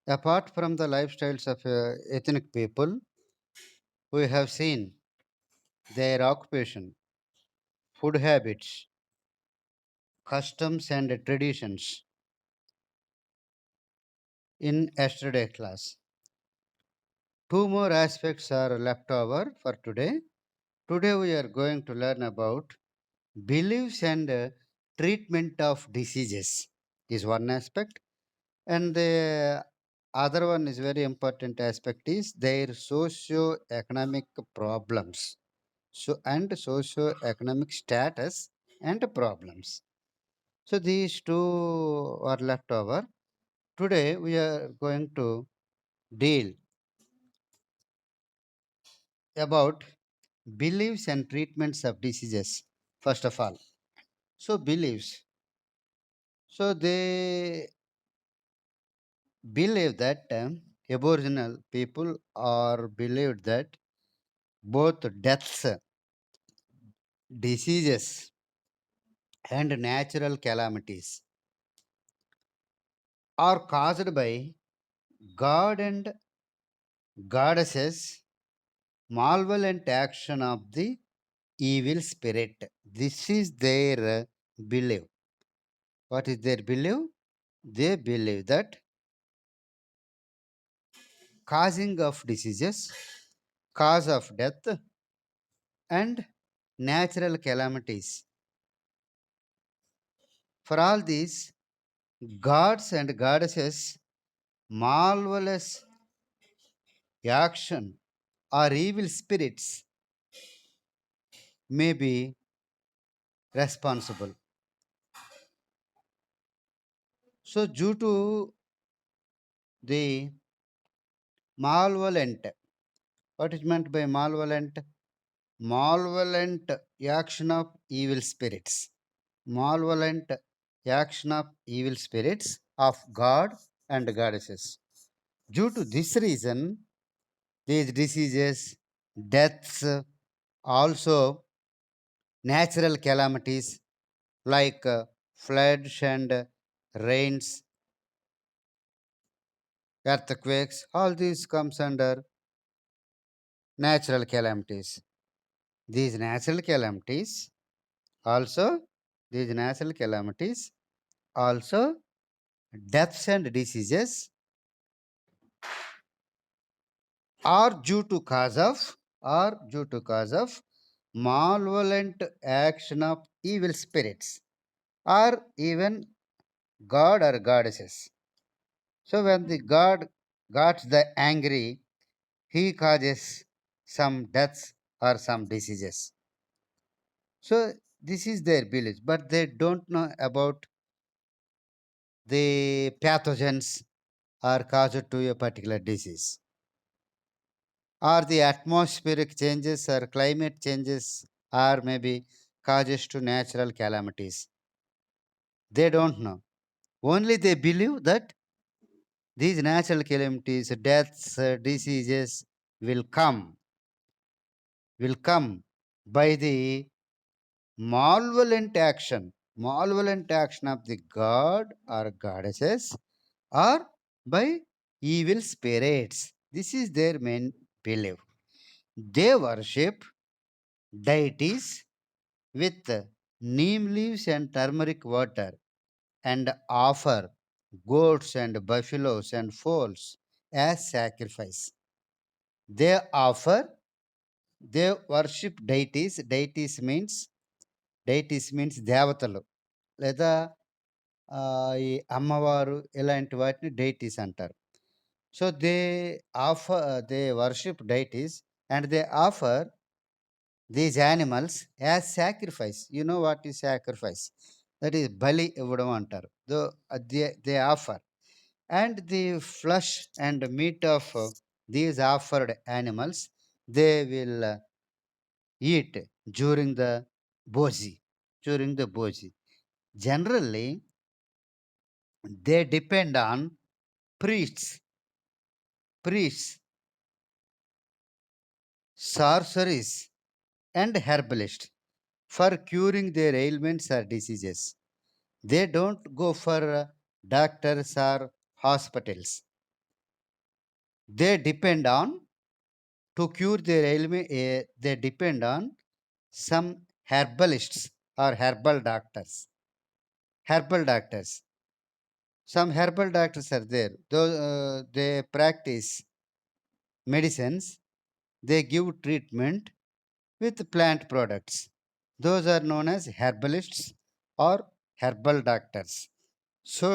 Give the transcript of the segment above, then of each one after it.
Apart from the lifestyles of ethnic people, we have seen their occupation, food habits, customs, and traditions in yesterday class. Two more aspects are left over for today. Today we are going to learn about beliefs and treatment of diseases is one aspect, and the other one is very important aspect is their socio-economic problems. And socio-economic status and problems. So these two are left over. Today we are going to deal about beliefs and treatments of diseases. First of all, so beliefs. So they believe that Aboriginal people are believed that both deaths, diseases, and natural calamities are caused by God and goddesses malevolent action of the evil spirit. This is their belief. What is their belief? They believe that causing of diseases, cause of death, and natural calamities. For all these, gods and goddesses marvelous action or evil spirits may be responsible. So, due to the malevolent, what is meant by malevolent? Malevolent action of evil spirits. Malevolent action of evil spirits of God and goddesses. Due to this reason, these diseases, deaths, also natural calamities like floods and rains, earthquakes, all these comes under natural calamities. These natural calamities also, these natural calamities also deaths and diseases are due to cause of malevolent action of evil spirits or even god or goddesses. So when the god got the angry, he causes some deaths or some diseases. So this is their belief, but they don't know about the pathogens are caused to a particular disease, or the atmospheric changes or climate changes, or maybe causes to natural calamities. They don't know. Only they believe that these natural calamities, deaths, diseases will come by the malevolent action of the god or goddesses, or by evil spirits. This is their main belief. They worship deities with neem leaves and turmeric water and offer goats and buffaloes and foals as sacrifice. They offer, they worship deities. Deities means దేవతలు లేదా ఈ అమ్మవారు ఇలాంటి వాటిని deities అంటారు. So they worship deities and they offer these animals as sacrifice. You know what is sacrifice? That is bali ఇవ్వడం అంటారు. They offer. And the flesh and meat of these offered animals, they will eat during the boji. During the boji. Generally, they depend on priests, priests, sorceries, and herbalists for curing their ailments or diseases. They don't go for doctors or hospitals. They depend on to cure their ailment. They depend on some herbalists or herbal doctors. Herbal doctors. Some herbal doctors are there. Though they practice medicines, they give treatment with plant products. Those are known as herbalists or herbal doctors. So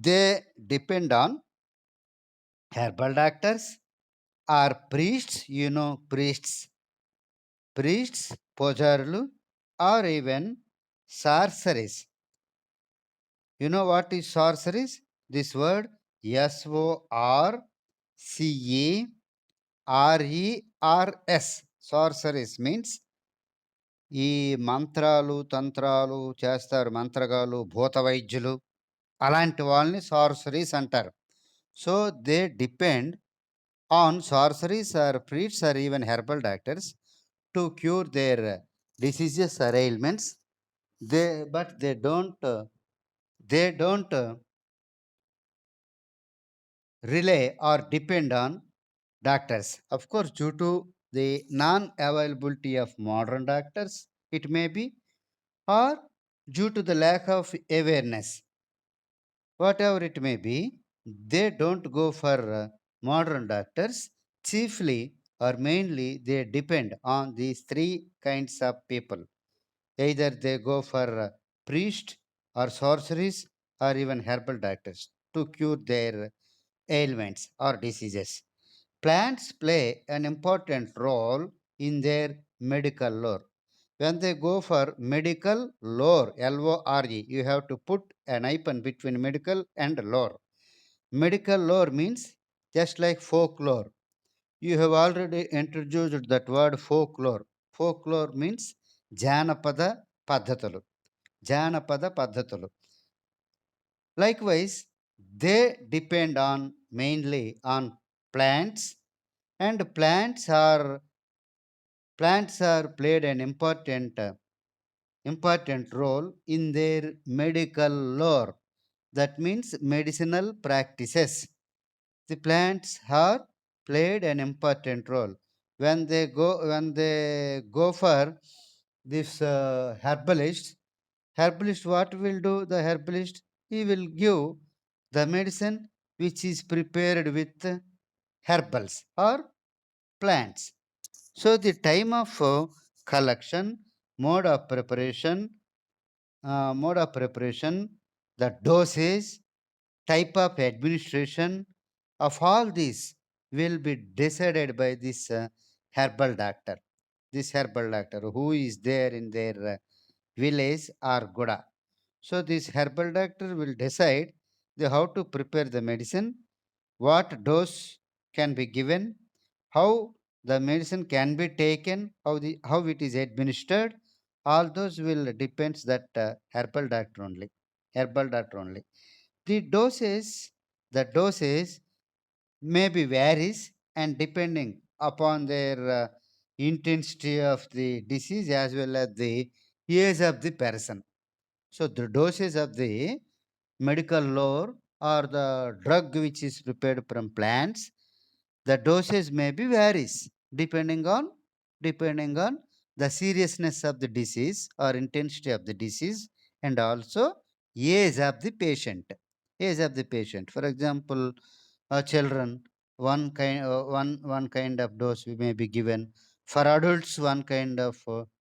they depend on herbal doctors or priests, priests, pojarlu, or even sorceries. You know what is sorceries? This word SORCERERS. Sorceries means ఈ మంత్రాలు, తంత్రాలు చేస్తారు మంత్రగాళ్ళు, భూత వైద్యులు అలాంటి వాళ్ళని sorceries అంటారు. So they depend on sorceries or priests or even herbal doctors to cure their diseases or ailments. They but they don't rely or depend on doctors. Of course, due to the non-availability of modern doctors, it may be, or due to the lack of awareness, whatever it may be, they don't go for modern doctors. Chiefly or mainly, they depend on these three kinds of people. Either they go for priest or sorceries or even herbal doctors to cure their ailments or diseases. Plants play an important role in their medical lore. When they go for medical lore, LORE, you have to put an hyphen between medical and lore. Medical lore means just like folklore. You have already introduced that word folklore. Folklore means Janapada Paddhatalu. Janapada Paddhatalu. Likewise, they depend on mainly on plants, and plants are played an important role in their medical lore. That means medicinal practices. The plants have played an important role. When they go for this herbalist, what will do the herbalist? He will give the medicine which is prepared with herbals or plants. So the time of collection, mode of preparation, mode of preparation, the dosage, type of administration of all these will be decided by this herbal doctor. This herbal doctor who is there in their village or goda. So this herbal doctor will decide how to prepare the medicine, what dose can be given, how the medicine can be taken, how it is administered. All those will depends that herbal doctor only. Herbal doctor only. The doses may be varies and depending upon their intensity of the disease as well as the age of the person. So the doses of the medical lore or the drug which is prepared from plants, the dosage may be varies depending on the seriousness of the disease or intensity of the disease, and also age of the patient. For example, children, one kind of dose may be given. For adults, one kind of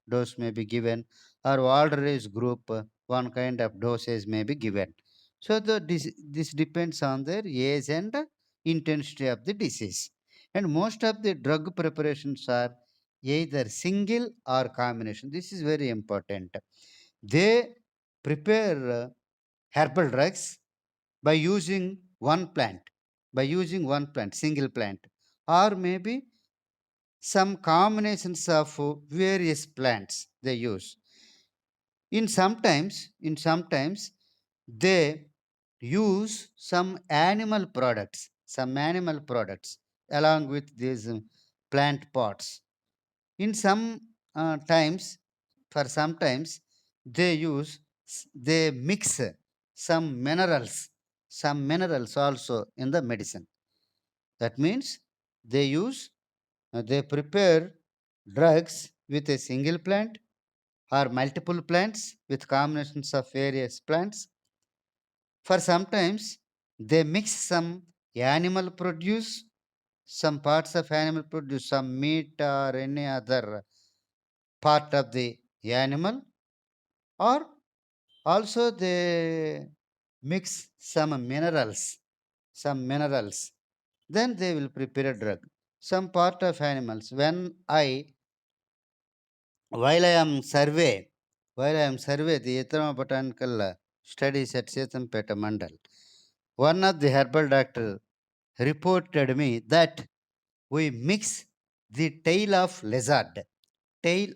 dose may be given, or older age group, one kind of dosage may be given. So this depends on their age and intensity of the disease. And most of the drug preparations are either single or combination. This is very important. They prepare herbal drugs by using single plant, or maybe some combinations of various plants they use. In sometimes they use some animal products along with these plant pots. In times, for sometimes they mix some minerals, some minerals also in the medicine. That means they they prepare drugs with a single plant or multiple plants with combinations of various plants. For sometimes they mix some animal produce, some parts of animal produce, some meat or any other part of the animal, or also they mix some minerals. Then they will prepare a drug. Some part of animals. While I am survey, while I am survey the Etrama Botanical Studies at Setampeta Mandal, one of the herbal doctor reported me that we mix the tail of lizard, and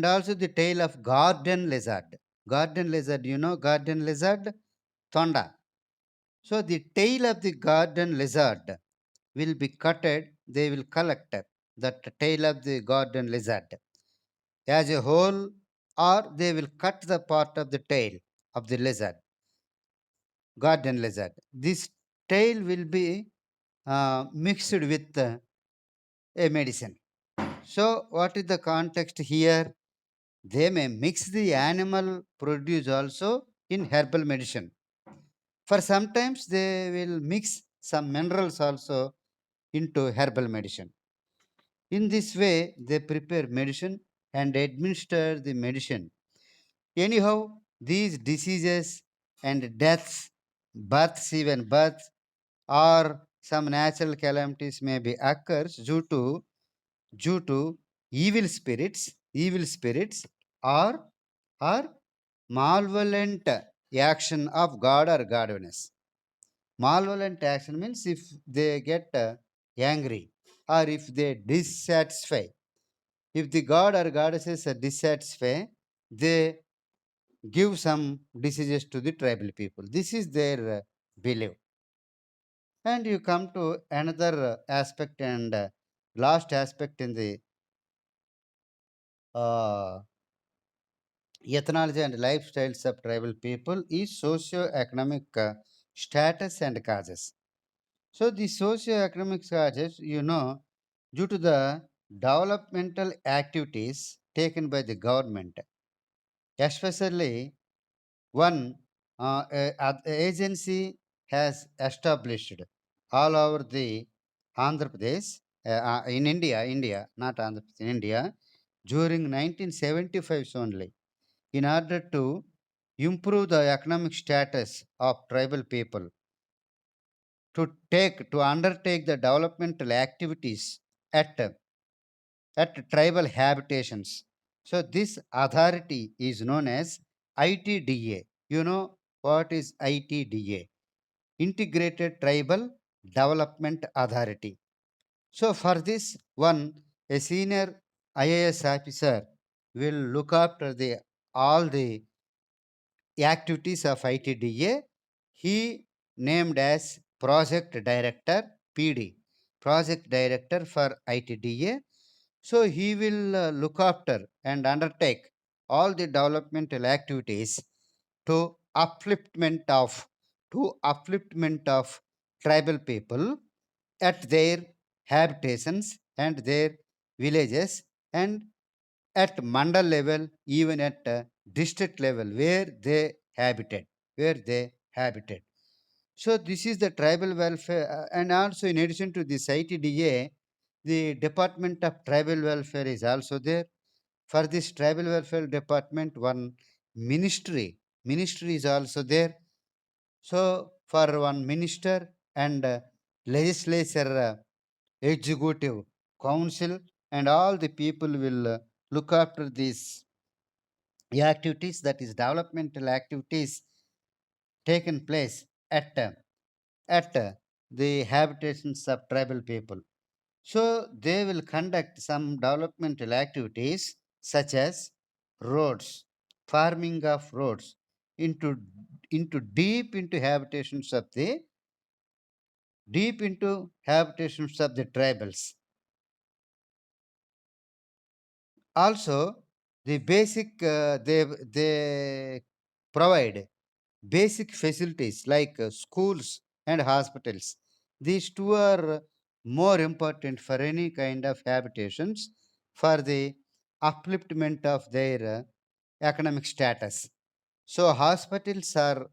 also the tail of garden lizard. Garden lizard, you know, garden lizard, thonda. So the tail of the garden lizard will be cutted, they will collect that tail of the garden lizard as a whole, or they will cut the part of the tail of the lizard, garden lizard. This tail will be mixed with a medicine. So, what is the context here? They may mix the animal produce also in herbal medicine. For sometimes they will mix some minerals also into herbal medicine. In this way, they prepare medicine and administer the medicine. Anyhow, these diseases and deaths, even births, or some natural calamities may be occurs due to evil spirits, or or malevolent action of God or godliness. Malevolent action means if they get angry, or if they dissatisfy. If the god or goddesses are dissatisfied, they give some diseases to the tribal people. This is their belief. And you come to another aspect and last aspect in the uh, ethnology and lifestyles of tribal people is socio-economic status and causes. So the socio-economic causes, you know, due to the developmental activities taken by the government, especially one agency has established all over the Andhra Pradesh in India, not Andhra Pradesh, in India, during 1975 only, in order to improve the economic status of tribal people, to undertake the developmental activities at tribal habitations. So this authority is known as ITDA. You know what is ITDA? Integrated Tribal Development Authority. So for this one, a senior IAS officer will look after the all the activities of ITDA. He named as Project Director PD, Project Director for ITDA. So he will look after and undertake all the developmental activities to upliftment of to upliftment of tribal people at their habitations and their villages, and at mandal level, even at district level where they habited. So this is the tribal welfare, and also in addition to this ITDA, the Department of Tribal Welfare is also there. For this tribal welfare department, one ministry is also there. So for one minister and legislature, executive council, and all the people will look after these activities, that is developmental activities taken place at the habitations of tribal people. So they will conduct some developmental activities such as roads, farming of roads into deep into habitations of the tribals. Also, the basic they provide basic facilities like schools and hospitals. These two are more important for any kind of habitations for the upliftment of their economic status. So, hospitals are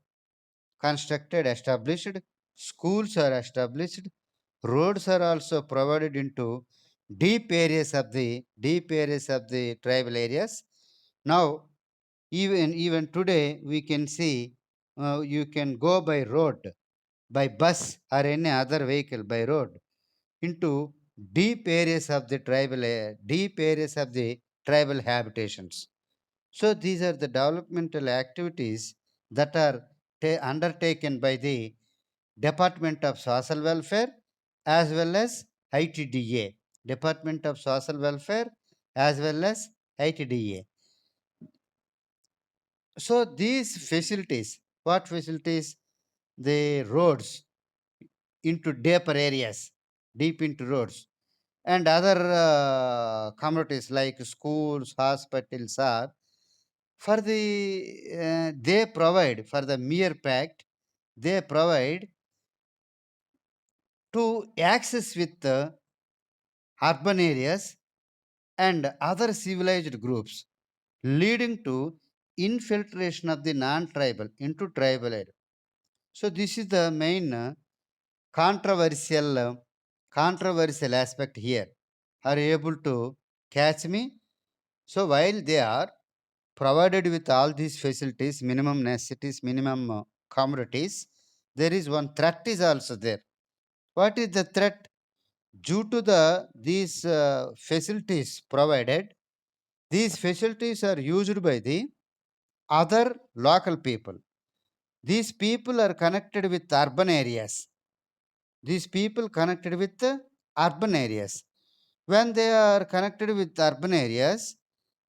constructed, established, schools are established, roads are also provided into deep areas of the tribal areas. Now, even today we can see you can go by road, by bus or any other vehicle by road into deep areas of the tribal habitations. So these are the developmental activities that are undertaken by the Department of Social Welfare as well as ITDA. Department of Social Welfare as well as ITDA. So these facilities, what facilities? The roads into deeper areas, deep into roads, and other communities like schools, hospitals are for the they provide for the mere fact they provide to access with the urban areas and other civilized groups, leading to infiltration of the non-tribal into tribal area. So this is the main controversial controversial aspect here. Are you able to catch me? So while they are provided with all these facilities, minimum necessities, minimum commodities, there is one threat is also there. What is the threat? Due to the these facilities provided, these facilities are used by the other local people. These people are connected with urban areas. These people connected with the urban areas. When they are connected with urban areas,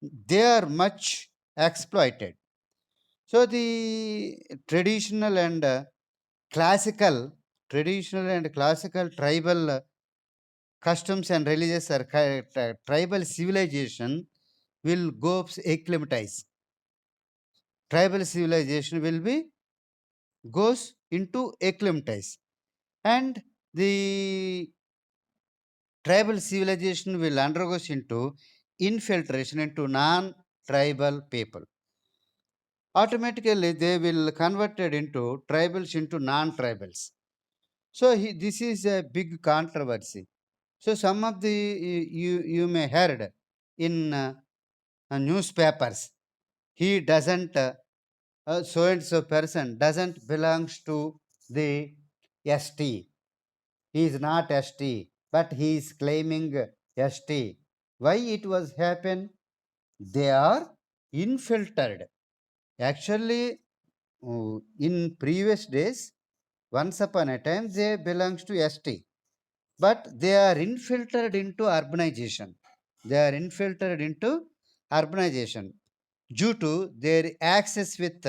they are much exploited. So the traditional and classical, traditional and classical tribal customs and religious or tribal civilization will go acclimatize. Tribal civilization will be goes into acclimatize, and the tribal civilization will undergoes into infiltration into non-tribal people. Automatically, they will converted into tribals into non-tribals. So this is a big controversy. So some of the you may heard in newspapers. He doesn't so and so person doesn't belongs to the ST. He is not ST, but he is claiming ST. Why it was happen? They are infiltrated. Actually, in previous days, once upon a time, they belongs to ST, but they are infiltrated into urbanization. They are infiltrated into urbanization due to their access with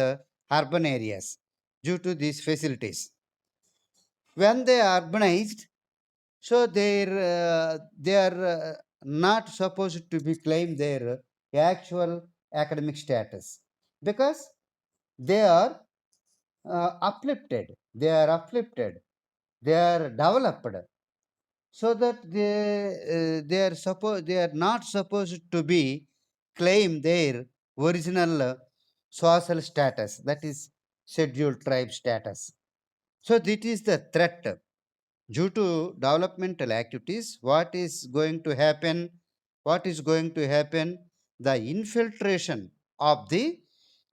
urban areas, due to these facilities. When they are urbanized, so they are not supposed to be claim their actual academic status because they are uplifted. They are uplifted. They are developed so that they are not supposed to be claim their original social status, that is scheduled tribe status. So this is the threat due to developmental activities. What is going to happen? What is going to happen? The infiltration of the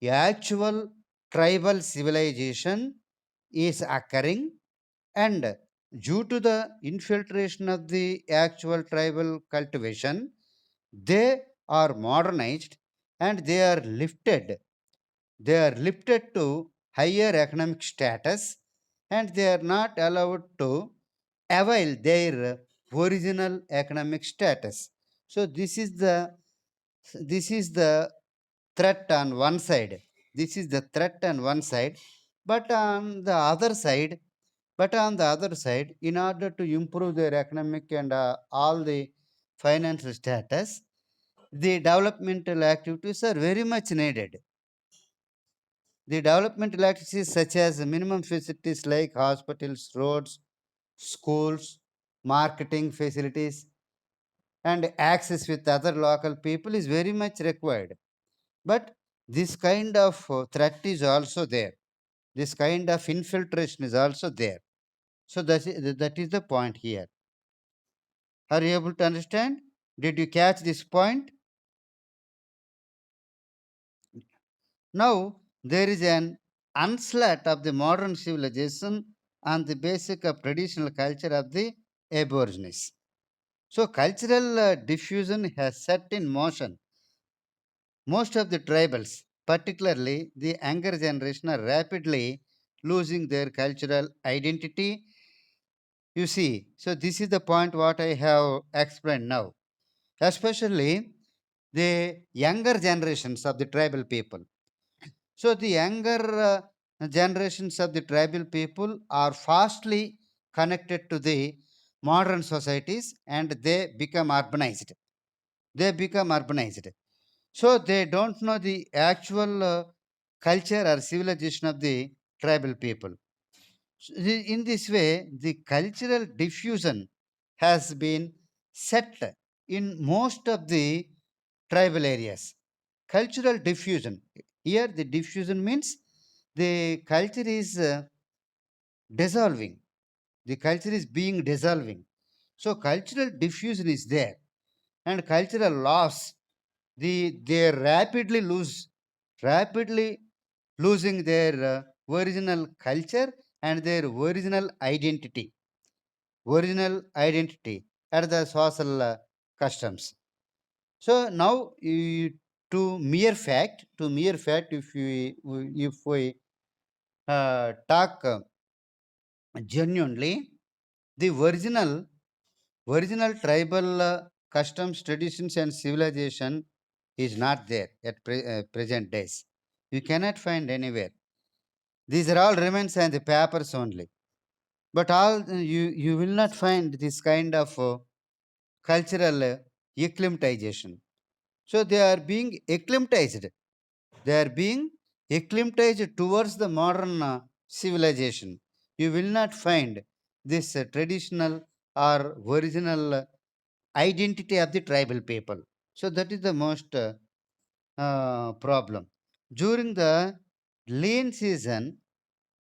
actual tribal civilization is occurring, and due to the infiltration of the actual tribal cultivation, they are modernized and they are lifted to higher economic status, and they are not allowed to avail their original economic status. So this is the threat on one side. This is the threat on one side, but on the other side, in order to improve their economic and all the financial status, the developmental activities are very much needed. The developmental activities such as minimum facilities like hospitals, roads, schools, marketing facilities, and access with other local people is very much required. But this kind of threat is also there. This kind of infiltration is also there. So that is the point here. Are you able to understand? Did you catch this point? Now, there is an onslaught of the modern civilization on the basis of traditional culture of the Aborigines. So, cultural diffusion has set in motion. Most of the tribals, particularly the younger generation, are rapidly losing their cultural identity. You see, so this is the point what I have explained now, especially the younger generations of the tribal people. So the younger generations of the tribal people are fastly connected to the modern societies and they become urbanized. They become urbanized. So they don't know the actual culture or civilization of the tribal people. In this way, the cultural diffusion has been set in most of the tribal areas. Cultural diffusion. Here, the diffusion means the culture is dissolving. The culture is being dissolving. So, cultural diffusion is there, and cultural loss. They rapidly losing their original culture and their original identity at the social customs. So now, to mere fact, if we talk genuinely, the original tribal customs, traditions, and civilization is not there at present days. You cannot find anywhere. These are all remains and the papers only. But you will not find this kind of cultural acclimatization. So they are being acclimatized. They are being acclimatized towards the modern civilization. You will not find this traditional or original identity of the tribal people. So that is the most problem. During the lean season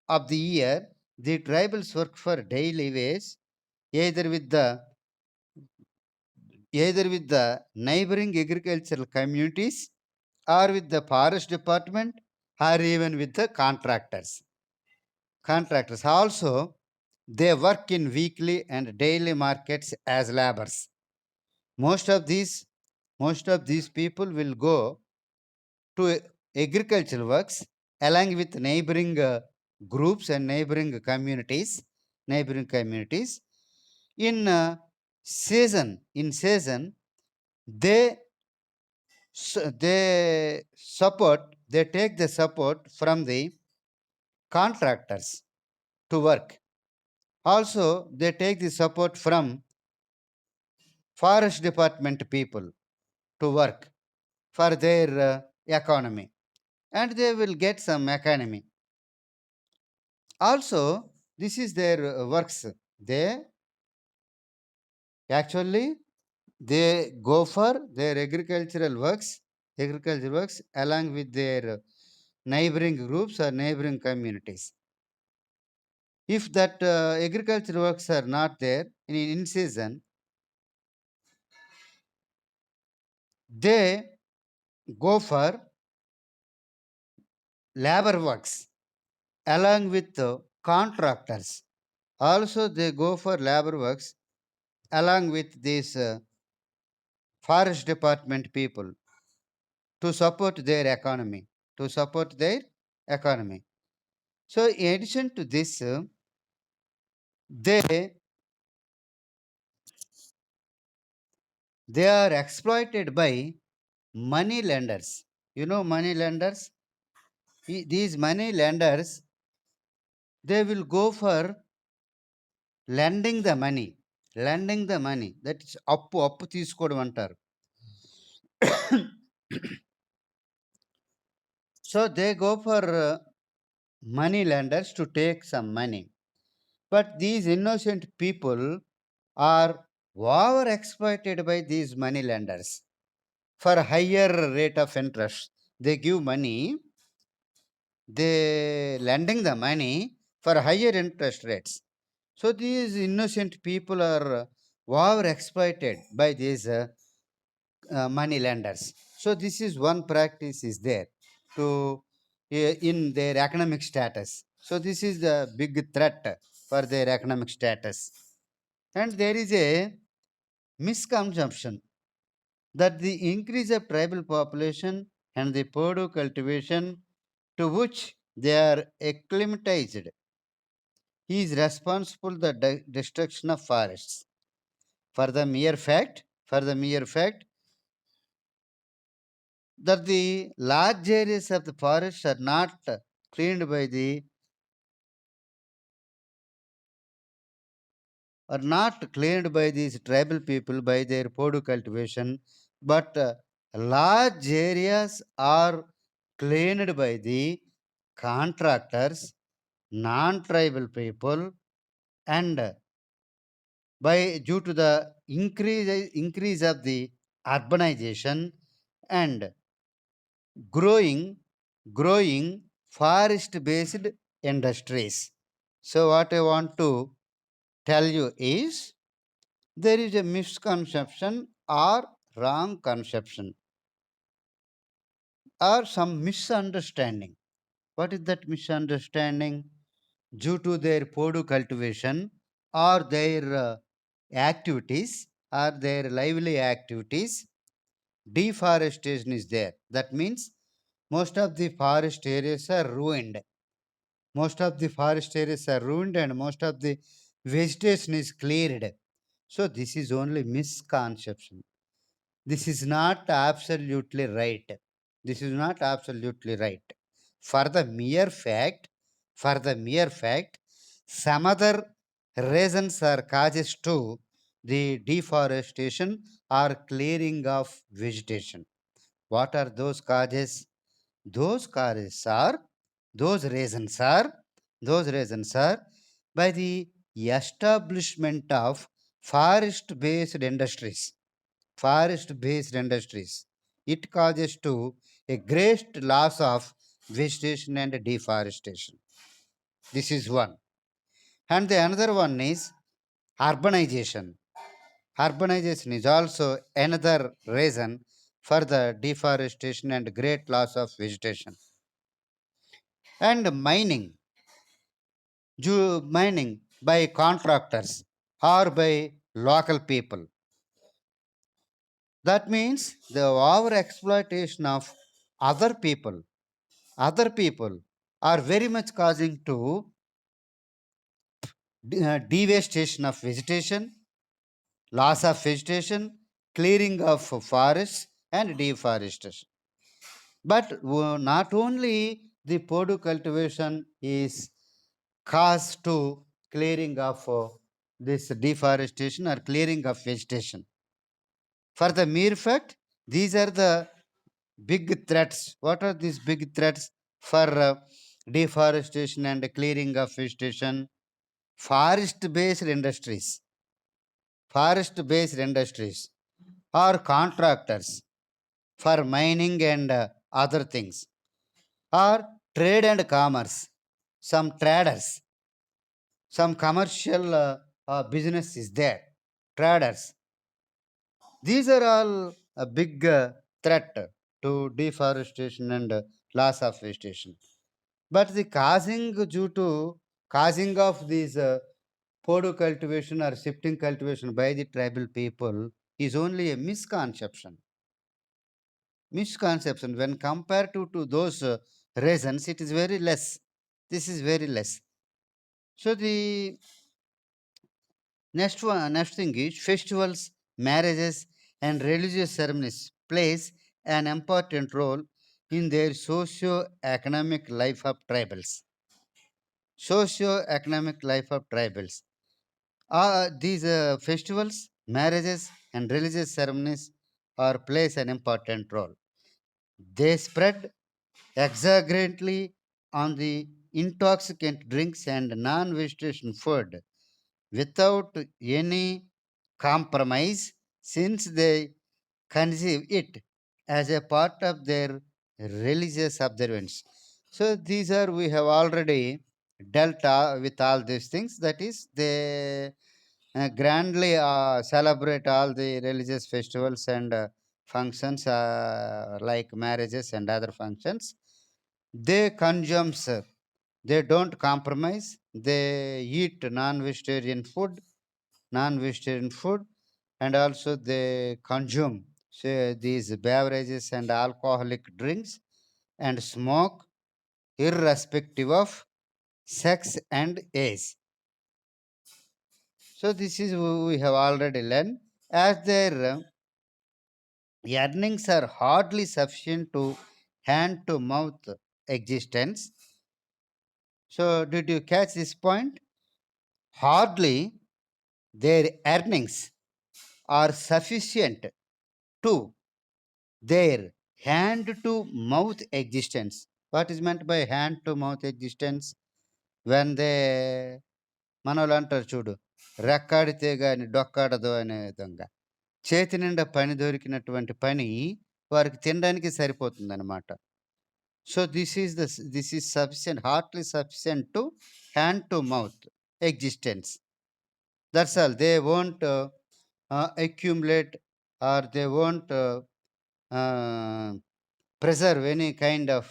of the year, the tribals work for daily wage, either with the either with the neighboring agricultural communities or with the forest department or even with the contractors also they work in weekly and daily markets as laborers. Most of these most of these people will go to agricultural works along with neighboring groups and neighboring communities in season. They they support they take the support from the contractors to work. Also, they take the support from forest department people to work for their economy, and they will get some economy. Also, this is their works. They actually they go for their agricultural works along with their neighboring groups or neighboring communities. If that agricultural works are not there in season, they go for labor works along with the contractors. Also, they go for labor works along with these forest department people to support their economy. To support their economy. So, in addition to this, they they are exploited by money lenders. You know, money lenders. These money lenders they will go for lending the money that is అప్పు తీసుకోవడం అంటారు. So they go for money lenders to take some money. But these innocent people are over exploited by these money lenders for higher rate of interest. They give money, they lending the money for higher interest rates. So these innocent people are over exploited by these money lenders. So this is one practice is there to in their economic status. So this is the big threat for their economic status. And there is a misconception that the increase of tribal population and the Purdue cultivation to which they are acclimatized is responsible the destruction of forests. For the mere fact that the large areas of the forests are not cleaned by these tribal people by their Podu cultivation, but large areas are cleaned by the contractors, non-tribal people, and by due to the increase of the urbanization and growing growing forest based industries. So what I want to tell you is there is a misconception or wrong conception or some misunderstanding. What is that misunderstanding? Due to their podu cultivation or their activities or their lively activities, deforestation is there. That means most of the forest areas are ruined. Most of the forest areas are ruined and most of the vegetation is cleared. So this is only misconception. This is not absolutely right. This is not absolutely right. For the mere fact, for the mere fact, some other reasons or causes to the deforestation or clearing of vegetation. What are those causes? Those causes are, those reasons are, those reasons are by the establishment of forest based industries. Forest based industries. It causes to a great loss of vegetation and deforestation. This is one. And the another one is urbanization. Urbanization is also another reason for the deforestation and great loss of vegetation. And mining by contractors or by local people. That means the over exploitation of other people, other people are very much causing to devastation of vegetation, loss of vegetation, clearing of forests, and deforestation. But not only the Podu cultivation is caused to clearing of this deforestation or clearing of vegetation. For the mere fact, these are the big threats. What are these big threats for deforestation and clearing of vegetation? Forest based industries, forest based industries, or contractors for mining and other things, or trade and commerce, some traders, some commercial business is there, traders. These are all a big threat to deforestation and loss of vegetation. But the causing due to causing of these podu cultivation or shifting cultivation by the tribal people is only a misconception. Misconception when compared to those reasons, it is very less. This is very less. So the next thing is festivals, marriages, and religious ceremonies plays an important role in their socio-economic life of tribals. Socio-economic life of tribals. These festivals, marriages, and religious ceremonies are plays an important role. They spread exaggerately on the intoxicant drinks and non-vegetarian food without any compromise, since they conceive it as a part of their religious observance. So these are, we have already dealt with all these things. That is, they grandly celebrate all the religious festivals and functions like marriages and other functions. They consume, they don't compromise. They eat non-vegetarian food, and also they consume these beverages and alcoholic drinks and smoke irrespective of sex and age. So this is we have already learned. As their earnings are hardly sufficient to hand to mouth existence. So did you catch this point? Hardly their earnings are sufficient to their hand to mouth existence. What is meant by hand to mouth existence? When they మనోళ్ళు అంటారు చూడు, రెక్కాడితే గాని డొక్కాడదు అనే విధంగా. చేతి నిండా పని దొరికినటువంటి పని వారికి తినడానికి సరిపోతుందనమాట. So this is sufficient, hardly sufficient to hand to mouth existence. That's all. They won't accumulate, or they won't uh, preserve any kind of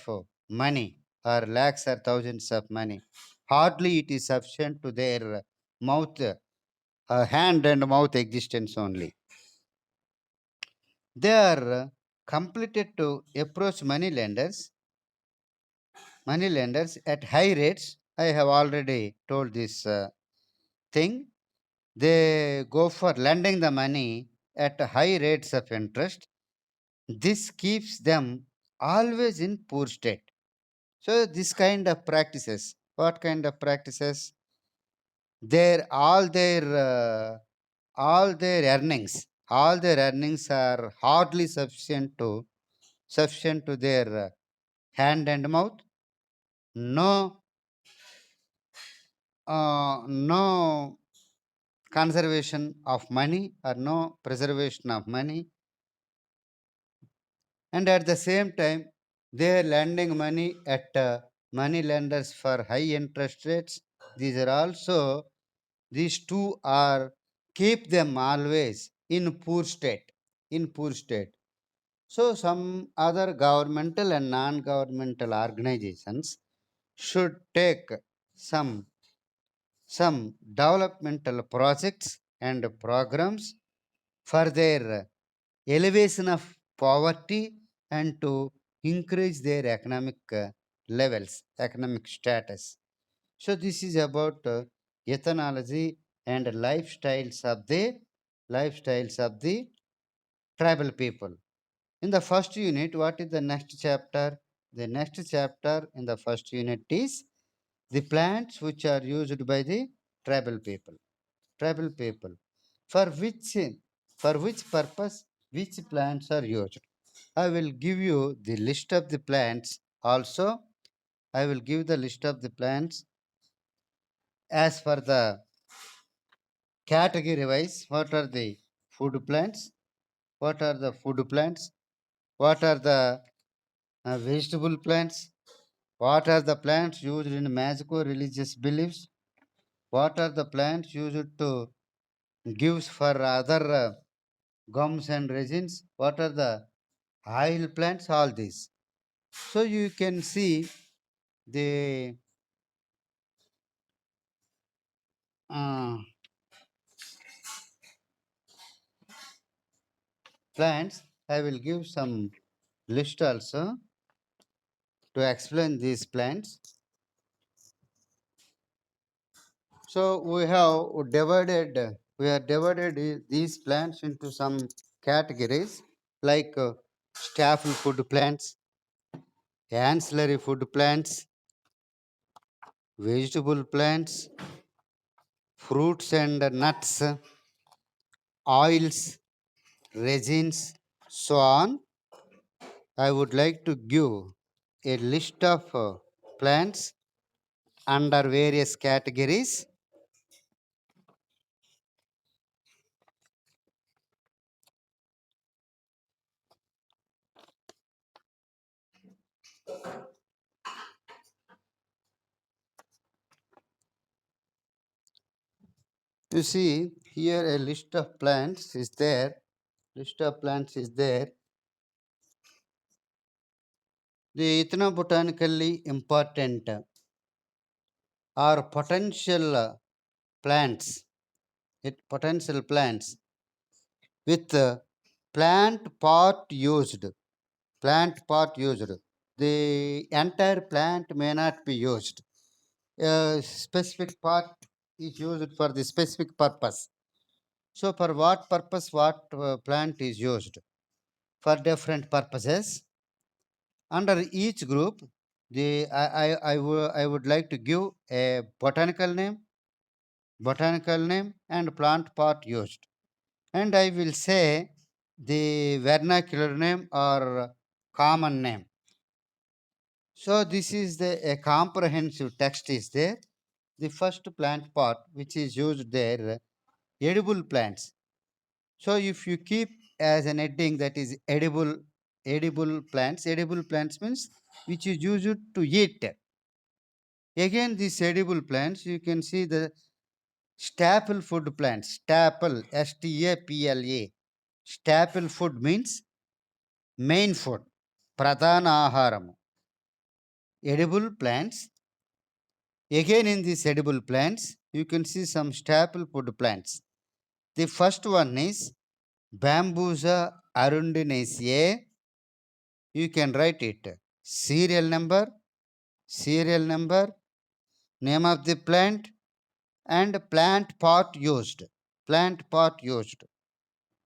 money or lakhs or thousands of money. Hardly it is sufficient to their mouth, hand and mouth existence only. They are completed to approach money lenders at high rates. I have already told this thing. They go for lending the money at high rates of interest. This keeps them always in poor state. So this kind of practices, what kind of practices? Their all their earnings are hardly sufficient to their hand and mouth. No, no conservation of money or no preservation of money, and at the same time they are lending money at money lenders for high interest rates. These are also, these two are keep them always in poor state, so some other governmental and non-governmental organizations should take some developmental projects and programs for their elevation of poverty and to increase their economic levels, economic status. So this is about ethnology and lifestyles of the tribal people. In the first unit, what is the next chapter? The next chapter in the first unit is the plants which are used by the tribal people. Tribal people. For which purpose which plants are used? I will give you the list of the plants. Also, I will give the list of the plants as per the category wise. What are the food plants? What are the food plants? What are the vegetable plants? What are the plants used in magical religious beliefs? What are the plants used to gives for other gums and resins? What are the oil plants? All these. So you can see the uh, plants. I will give some list also to explain these plants. So we have divided these plants into some categories like staple food plants, ancillary food plants, vegetable plants, fruits and nuts, oils, resins, so on. I would like to give a list of plants under various categories. You see here a list of plants is there. List of plants is there. The ethnobotanically important or potential plants, potential plants with plant part used. Plant part used. The entire plant may not be used. A specific part is used for the specific purpose. So, for what purpose, what plant is used? For different purposes. Under each group, I would like to give a botanical name and plant part used. And I will say the vernacular name or common name. So this is a comprehensive text is there. The first plant part which is used there, edible plants. So if you keep as an heading that is edible plants means which is used to eat. Again, these edible plants, you can see the staple food plants. Staple, STAPLA. Staple food means main food. Pradhana aharam. Edible plants. Again, in these edible plants, you can see some staple food plants. The first one is Bambusa arundinaceae. You can write it. Serial number, name of the plant, and plant part used. Plant part used.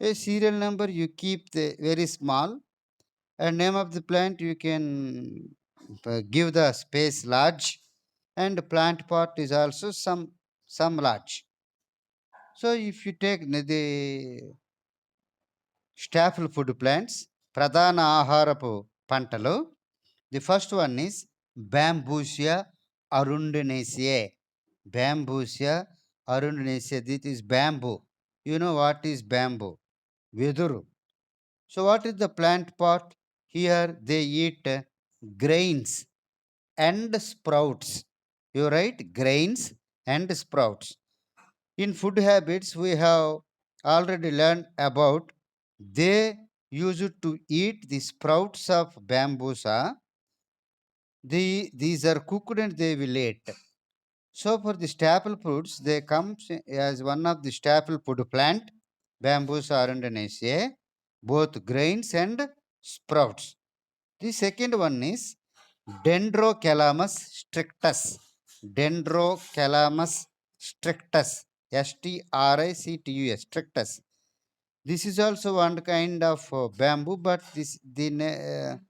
A serial number you keep the very small, and name of the plant you can give the space large, and plant part is also some large. So if you take the staple food plants, pradhana aharapu pantalo, the first one is Bambusia arundinaceae. Bambusia arundinaceae. This is bamboo. You know what is bamboo? Veduru. So what is the plant part? Here they eat grains and sprouts. You write grains and sprouts. In food habits, we have already learned about they used to eat the sprouts of bambusa. These are cooked and they will eat. So for the staple fruits, they come as one of the staple food plant, Bambusa arundinaceae, both grains and sprouts. The second one is Dendrocalamus strictus. Dendrocalamus strictus. Strictus. Strictus. This is also one kind of bamboo, but this the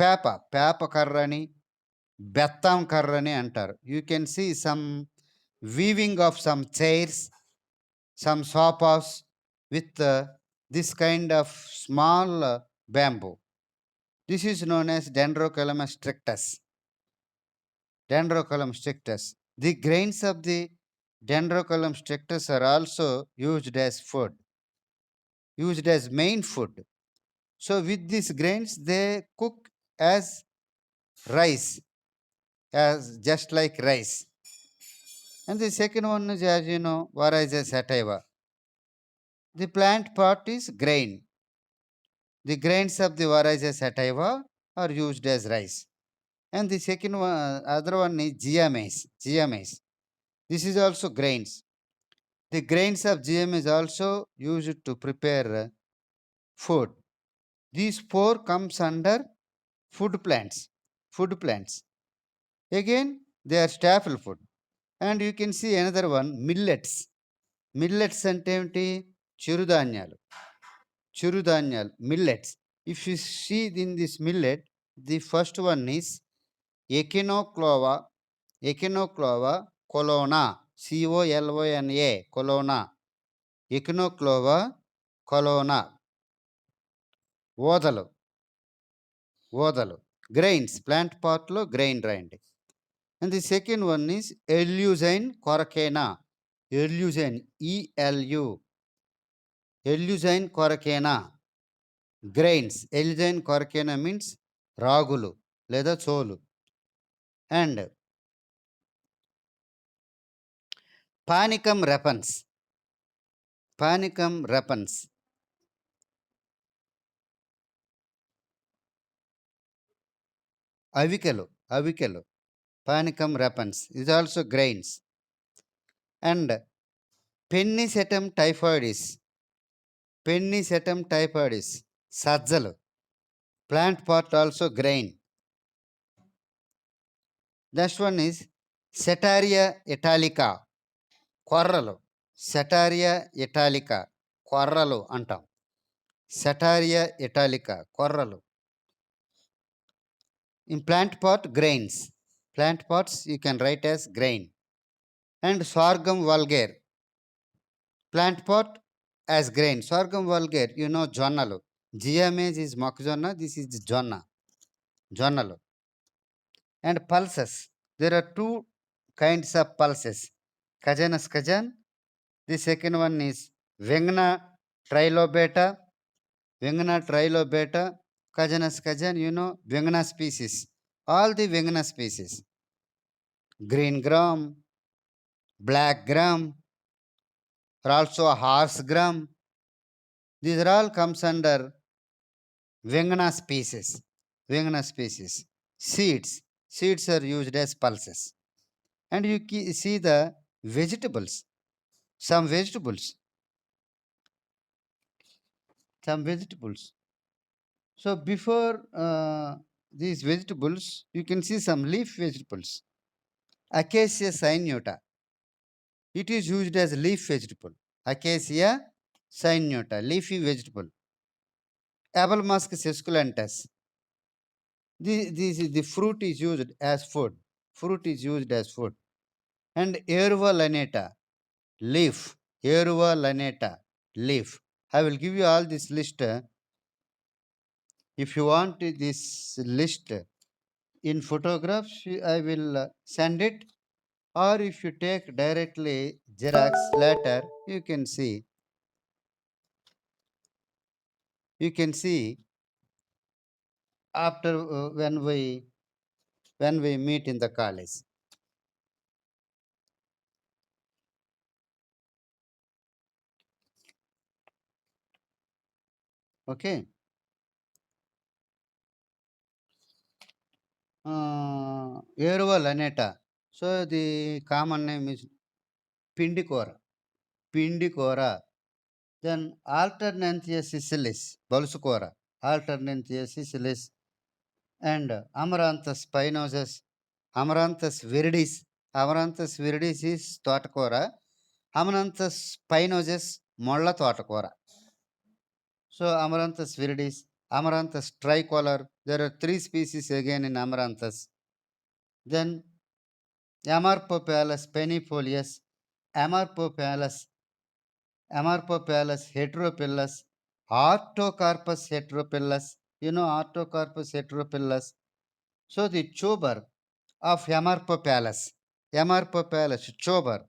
పేప కర్రని బెత్తం కర్రని అంటారు. You can see some weaving of some chairs, some sofas with this kind of small bamboo. This is known as Dendrocalamus strictus. Dendrocalamus strictus. The grains of the Dendrocalamus strictus are also used as food, used as main food. So with these grains, they cook as rice, as just like rice. And the second one is, as you know, Variesia sativa. The plant part is grain. The grains of the Variesia sativa are used as rice. And the second one, other one is Gia maize. Gia maize. This is also grains. The grains of Gia maize also used to prepare food. These four comes under food plants. Food plants. Again, they are staple food. And you can see another one, millets. Millets అంటే ఏమిటి? చిరుధాన్యాలు. చిరుధాన్యాలు, millets. If you see in this millet, the first one is Echinochloa. Echinochloa colona. COLONA. Colona. Echinochloa colona. ఓదలు. ఓదలు. Grains, plant part lo grain రాయండి. And the second one is Eleusine coracanea. Eleusine, E-L-U, Eleusine coracanea. Grains, Eleusine coracanea means రాగులు లేదా చోలు. And Panicum repens, Panicum repens, అవికెలు, అవికెలు, Panicum repens is also grains. And Pennisetum typhoidis, Pennisetum typhoidis, సజ్జలు, plant part also grain. Next one is Setaria italica, కొర్రలు, Setaria italica, కొర్రలు అంటాం. Setaria italica, కొర్రలు. In plant part, grains. Plant parts you can write as grain. And Sorghum vulgare, plant part as grain. Sorghum vulgare, you know, జొన్నలు. Giamese is మొక్కజొన్న, this is జొన్న, జొన్నలు. And pulses, there are two kinds of pulses. Cajanus cajan, the second one is Vengna trilobata, Vengna trilobata, Cajanus cajan, you know, Vengna species. All the Vengna species. Green gram, black gram, or also horse gram. These are all comes under Vengana species. Vengana species. Seeds. Seeds are used as pulses. And you see the vegetables. Some vegetables. Some vegetables. So before these vegetables, you can see some leaf vegetables. Acacia cynuta. It is used as leaf vegetable. Acacia cynuta, leafy vegetable. Abelmascus esculentus. The fruit is used as food. Fruit is used as food. And Yerba lanata, leaf. Yerba lanata, leaf. I will give you all this list. If you want this list in photographs, I will send it. Or if you take directly Xerox later, you can see. You can see after when we meet in the college. Okay. Yerba lanata. So the common name is pindikora. Pindikora. Then Alternanthia sicilis, Balsukora, Alternanthia sicilis, and Amaranthus spinosus, Amaranthus viridis. Amaranthus viridis is Totakora. Amaranthus spinosus, Molla Totakora. So Amaranthus viridis, Amaranthus tricolor. There are three species again in Amaranthus. Then Amarpopalus penifolius, Amarpopalus, Amarpopalus heteropillus, Artocarpus heteropillus. You know Artocarpus heteropillus. So the tuber of Amarpopalus tuber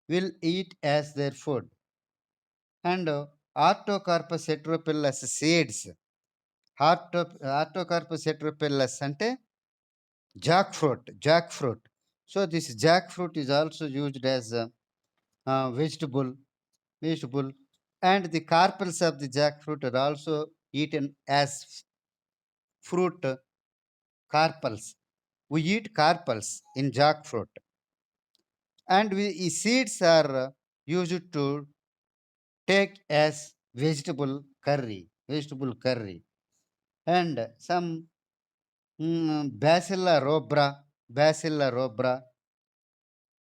will eat as their food. And Artocarpus heteropillus seeds. Artocarpus heteropillus ante jackfruit. So this jackfruit is also used as a vegetable, and the carpels of the jackfruit are also eaten as fruit carpels. We eat carpels in jackfruit, and seeds are used to take as vegetable curry, and some Bacilla robra,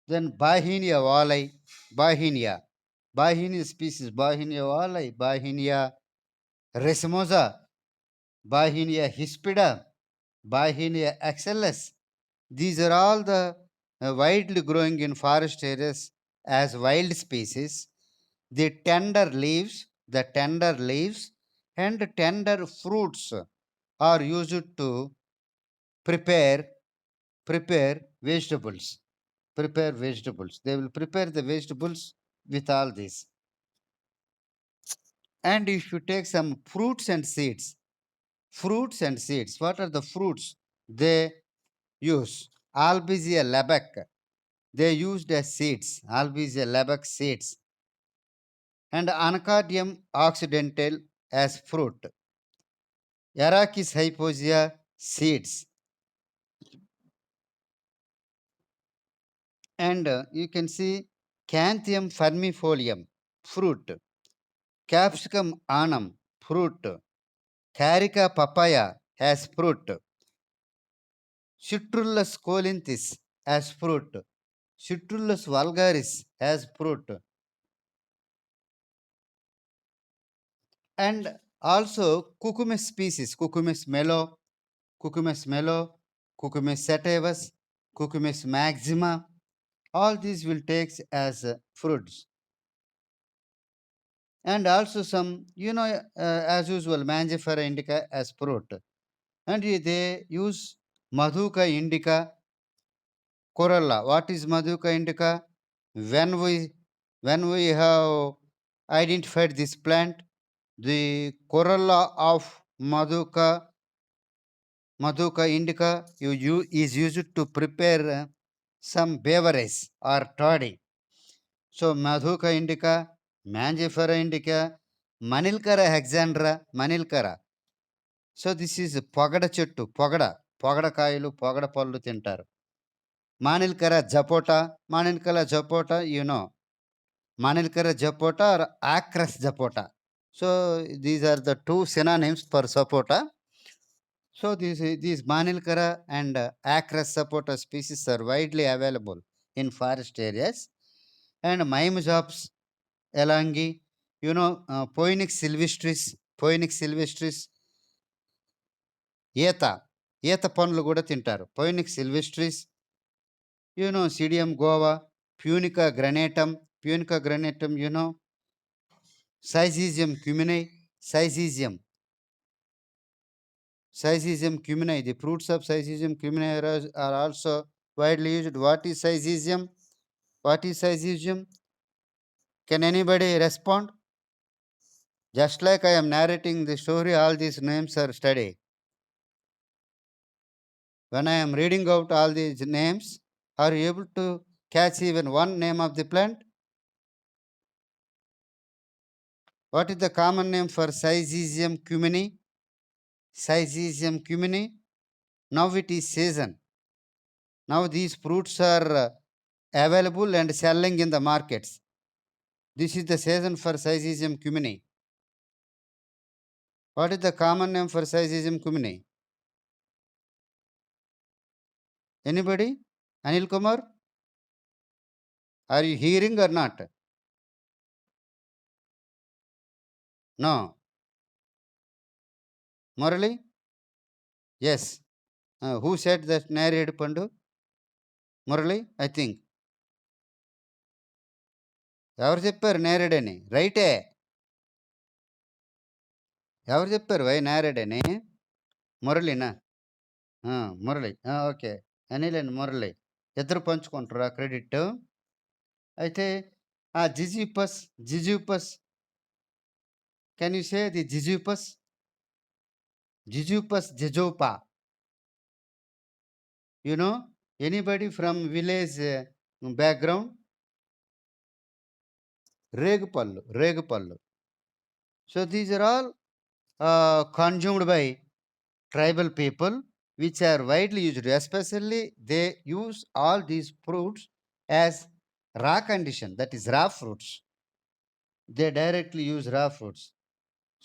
then Bahinia wallei, Bahinia species, Bahinia wallei, Bahinia racemosa, Bahinia hispida, Bahinia excellus. These are all the widely growing in forest areas as wild species. The tender leaves and tender fruits are used to prepare prepare vegetables. Prepare vegetables. They will prepare the vegetables with all this. And if you take some fruits and seeds, what are the fruits they use? Albizia labec. They used as seeds. Albizia labec seeds. And Anacardium occidental as fruit. Arachis hyposia seeds. And you can see Canthium fermifolium fruit. Capsicum anum fruit. Carica papaya as fruit. Citrullus colinthis as fruit. Citrullus vulgaris as fruit. And also Cucumis species, Cucumis mellow, Cucumis sativus, Cucumis maxima. All these will take as fruits. And also some, as usual, Mangifera indica as fruit. And they use Maduka indica corolla. What is Maduka indica? When we when we have identified this plant, the corolla of Maduka indica is used to prepare some beverage or toddy. So Maduka indica, Mangifera indica, Manilkara hexandra, Manilkara. So this is పొగడ కాయలు పొగడ పళ్ళు తింటారు. మానిల్కర జపోటా, మానిల్కర జపోటా or acres japota. So these are the two synonyms for sapota. So these Manilkara and Acres sapota species are widely available in forest areas. And Mimosaups elangi, Phoenix sylvestris, ఈత ఈత పండ్లు కూడా తింటారు. Phoenix sylvestris, Psidium guava, Punica granatum, Syzygium cumini, Syzygium Syzygium cumini. The fruits of Syzygium cumini are also widely used. What is Syzygium? What is Syzygium? Can anybody respond? Just like I am narrating the story, all these names are studied. When I am reading out all these names, are you able to catch even one name of the plant? What is the common name for Syzygium cumini? Syzygium cumini. Now it is season. Now these fruits are available and selling in the markets. This is the season for Syzygium cumini. What is the common name for Syzygium cumini? Anybody? Anil Kumar? Are you hearing or not? No. Morally? Yes. Who said that narrated Pandu? Morally? I think. ఎవరు చెప్పారు నేరేడ్ అని? రైటే. ఎవరు చెప్పారు నేరేడ్ అని? మురళినా? మురళి. ఓకే. అనిల్ అండ్ మురళి ఇద్దరు పంచుకుంటారు ఆ క్రెడిట్. అయితే ఆ Ziziphus can you say the Ziziphus jujuba? Anybody from village background? రేగుపళ్ళు. So these are all consumed by tribal people, which are widely used. Especially they use all these fruits as raw condition, that is raw fruits. They directly use raw fruits.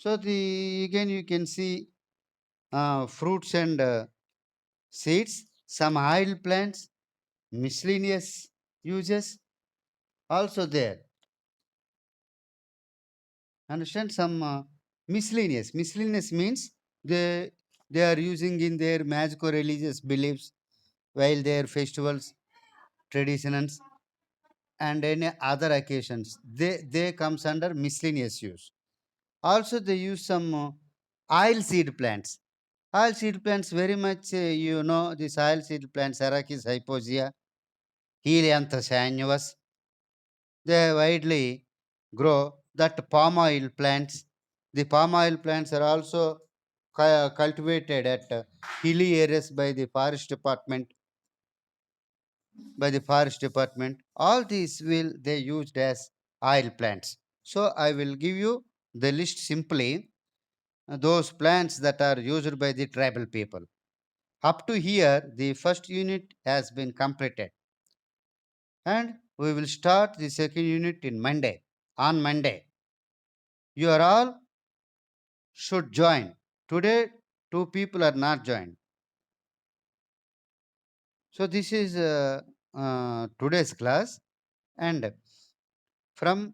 So again you can see fruits and seeds, some oil plants, miscellaneous uses also there. Understand? Some miscellaneous means they are using in their magico religious beliefs, while their festivals, traditions, and any other occasions, they comes under miscellaneous use. Also they use some oil seed plants. Oilseed plants very much, this oilseed plants, Arachis hyposia, Helianthus annuus, they widely grow. That palm oil plants, the palm oil plants are also cultivated at hilly areas by the forest department. All these will they used as oil plants. So I will give you the list simply, those plants that are used by the tribal people. Up to here the first unit has been completed, and we will start the second unit in Monday. On Monday, you are all should join. Today, two people are not joined. So this is today's class, and from